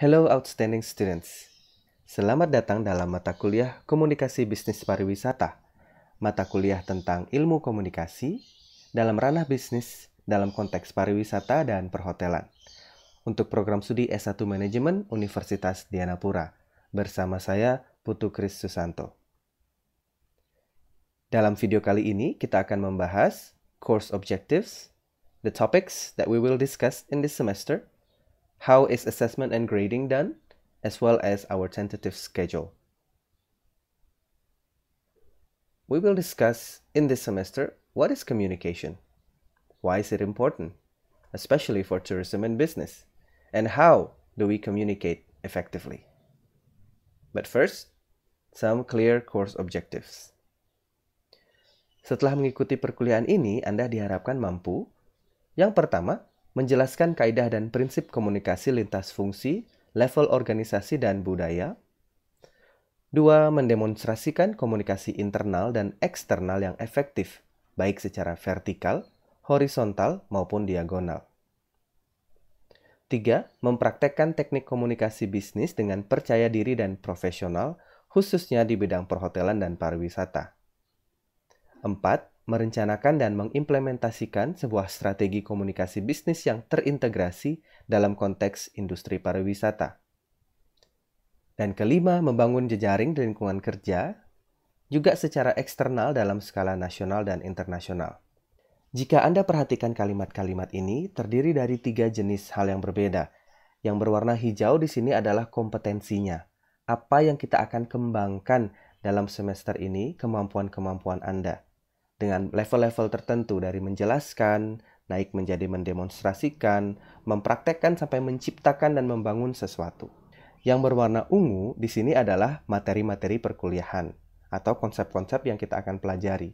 Hello outstanding students. Selamat datang dalam mata kuliah Komunikasi Bisnis Pariwisata. Mata kuliah tentang ilmu komunikasi dalam ranah bisnis dalam konteks pariwisata dan perhotelan. Untuk program studi S1 Manajemen Universitas Dianapura. Bersama saya Putu Kris Susanto. Dalam video kali ini kita akan membahas course objectives, the topics that we will discuss in this semester, how is assessment and grading done, as well as our tentative schedule. We will discuss in this semester what is communication, why is it important, especially for tourism and business, and how do we communicate effectively. But first, some clear course objectives. Setelah mengikuti perkuliahan ini, Anda diharapkan mampu, yang pertama, menjelaskan kaidah dan prinsip komunikasi lintas fungsi, level organisasi dan budaya. 2. Mendemonstrasikan komunikasi internal dan eksternal yang efektif, baik secara vertikal, horizontal, maupun diagonal. 3. Mempraktekkan teknik komunikasi bisnis dengan percaya diri dan profesional, khususnya di bidang perhotelan dan pariwisata. 4. Merencanakan dan mengimplementasikan sebuah strategi komunikasi bisnis yang terintegrasi dalam konteks industri pariwisata. Dan kelima, membangun jejaring di lingkungan kerja, juga secara eksternal dalam skala nasional dan internasional. Jika Anda perhatikan kalimat-kalimat ini, terdiri dari 3 jenis hal yang berbeda. Yang berwarna hijau di sini adalah kompetensinya. Apa yang kita akan kembangkan dalam semester ini, kemampuan-kemampuan Anda. Dengan level-level tertentu dari menjelaskan, naik menjadi mendemonstrasikan, mempraktekkan sampai menciptakan dan membangun sesuatu. Yang berwarna ungu di sini adalah materi-materi perkuliahan atau konsep-konsep yang kita akan pelajari.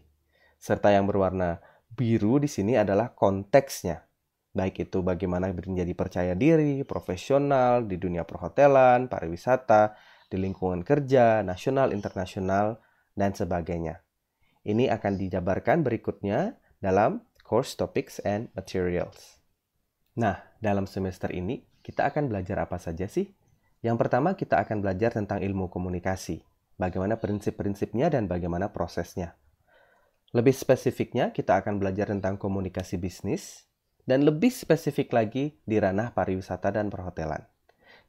Serta yang berwarna biru di sini adalah konteksnya. Baik itu bagaimana menjadi percaya diri, profesional di dunia perhotelan, pariwisata, di lingkungan kerja, nasional, internasional, dan sebagainya. Ini akan dijabarkan berikutnya dalam course topics and materials. Nah, dalam semester ini kita akan belajar apa saja sih? Yang pertama kita akan belajar tentang ilmu komunikasi. Bagaimana prinsip-prinsipnya dan bagaimana prosesnya. Lebih spesifiknya kita akan belajar tentang komunikasi bisnis dan lebih spesifik lagi di ranah pariwisata dan perhotelan.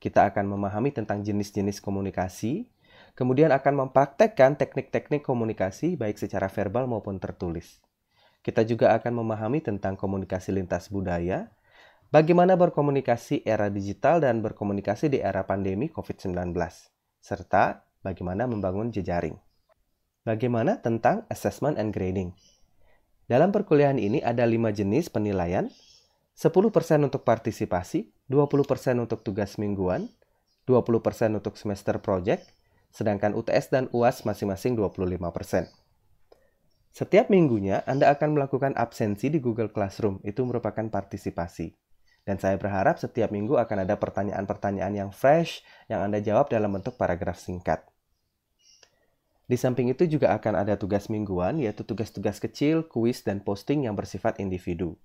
Kita akan memahami tentang jenis-jenis komunikasi, kemudian akan mempraktekkan teknik-teknik komunikasi baik secara verbal maupun tertulis. Kita juga akan memahami tentang komunikasi lintas budaya, bagaimana berkomunikasi era digital dan berkomunikasi di era pandemi COVID-19, serta bagaimana membangun jejaring. Bagaimana tentang assessment and grading? Dalam perkuliahan ini ada 5 jenis penilaian, 10% untuk partisipasi, 20% untuk tugas mingguan, 20% untuk semester project, sedangkan UTS dan UAS masing-masing 25%. Setiap minggunya, Anda akan melakukan absensi di Google Classroom. Itu merupakan partisipasi. Dan saya berharap setiap minggu akan ada pertanyaan-pertanyaan yang fresh yang Anda jawab dalam bentuk paragraf singkat. Di samping itu juga akan ada tugas mingguan, yaitu tugas-tugas kecil, kuis, dan posting yang bersifat individu.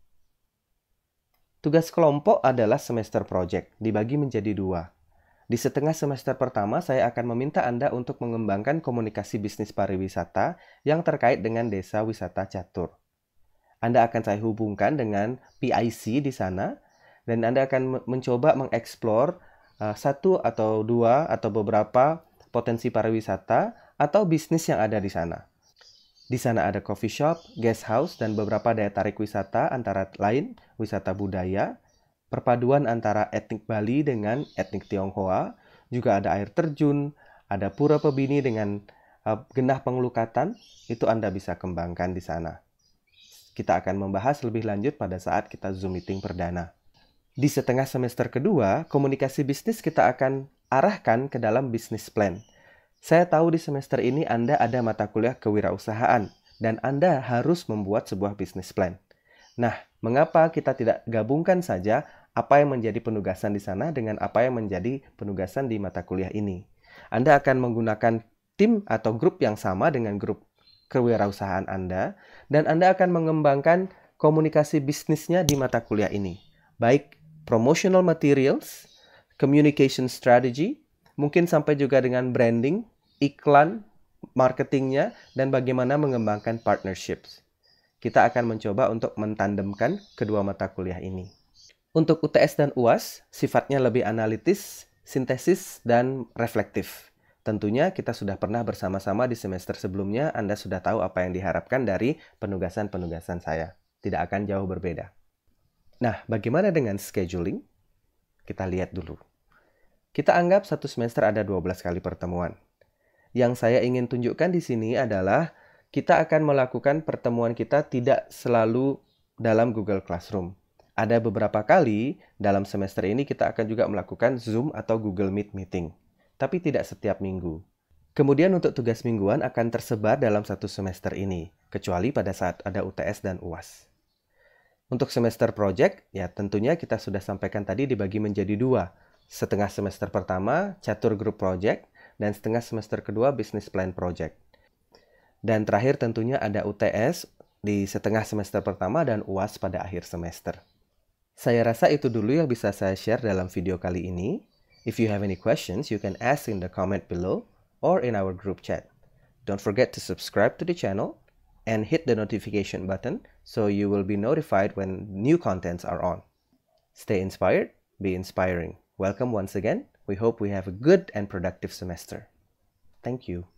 Tugas kelompok adalah semester project, dibagi menjadi 2. Di setengah semester pertama, saya akan meminta Anda untuk mengembangkan komunikasi bisnis pariwisata yang terkait dengan desa wisata catur. Anda akan saya hubungkan dengan PIC di sana, dan Anda akan mencoba mengeksplor 1 atau 2 atau beberapa potensi pariwisata atau bisnis yang ada di sana. Di sana ada coffee shop, guest house, dan beberapa daya tarik wisata antara lain wisata budaya, perpaduan antara etnik Bali dengan etnik Tionghoa, juga ada air terjun, ada pura Pebini dengan genah pengelukatan, itu Anda bisa kembangkan di sana. Kita akan membahas lebih lanjut pada saat kita Zoom meeting perdana. Di setengah semester kedua, komunikasi bisnis kita akan arahkan ke dalam business plan. Saya tahu di semester ini Anda ada mata kuliah kewirausahaan, dan Anda harus membuat sebuah business plan. Nah, mengapa kita tidak gabungkan saja apa yang menjadi penugasan di sana dengan apa yang menjadi penugasan di mata kuliah ini? Anda akan menggunakan tim atau grup yang sama dengan grup kewirausahaan Anda, dan Anda akan mengembangkan komunikasi bisnisnya di mata kuliah ini. Baik promotional materials, communication strategy, mungkin sampai juga dengan branding, iklan, marketingnya, dan bagaimana mengembangkan partnerships. Kita akan mencoba untuk mentandemkan kedua mata kuliah ini. Untuk UTS dan UAS, sifatnya lebih analitis, sintesis, dan reflektif. Tentunya kita sudah pernah bersama-sama di semester sebelumnya, Anda sudah tahu apa yang diharapkan dari penugasan-penugasan saya. Tidak akan jauh berbeda. Nah, bagaimana dengan scheduling? Kita lihat dulu. Kita anggap satu semester ada 12 kali pertemuan. Yang saya ingin tunjukkan di sini adalah kita akan melakukan pertemuan kita tidak selalu dalam Google Classroom. Ada beberapa kali dalam semester ini kita akan juga melakukan Zoom atau Google Meet meeting, tapi tidak setiap minggu. Kemudian untuk tugas mingguan akan tersebar dalam satu semester ini, kecuali pada saat ada UTS dan UAS. Untuk semester project, ya tentunya kita sudah sampaikan tadi dibagi menjadi dua. Setengah semester pertama, catur group project, dan setengah semester kedua, business plan project. Dan terakhir tentunya ada UTS di setengah semester pertama dan UAS pada akhir semester. Saya rasa itu dulu yang bisa saya share dalam video kali ini. If you have any questions, you can ask in the comment below or in our group chat. Don't forget to subscribe to the channel and hit the notification button so you will be notified when new contents are on. Stay inspired, be inspiring. Welcome once again. We hope we have a good and productive semester. Thank you.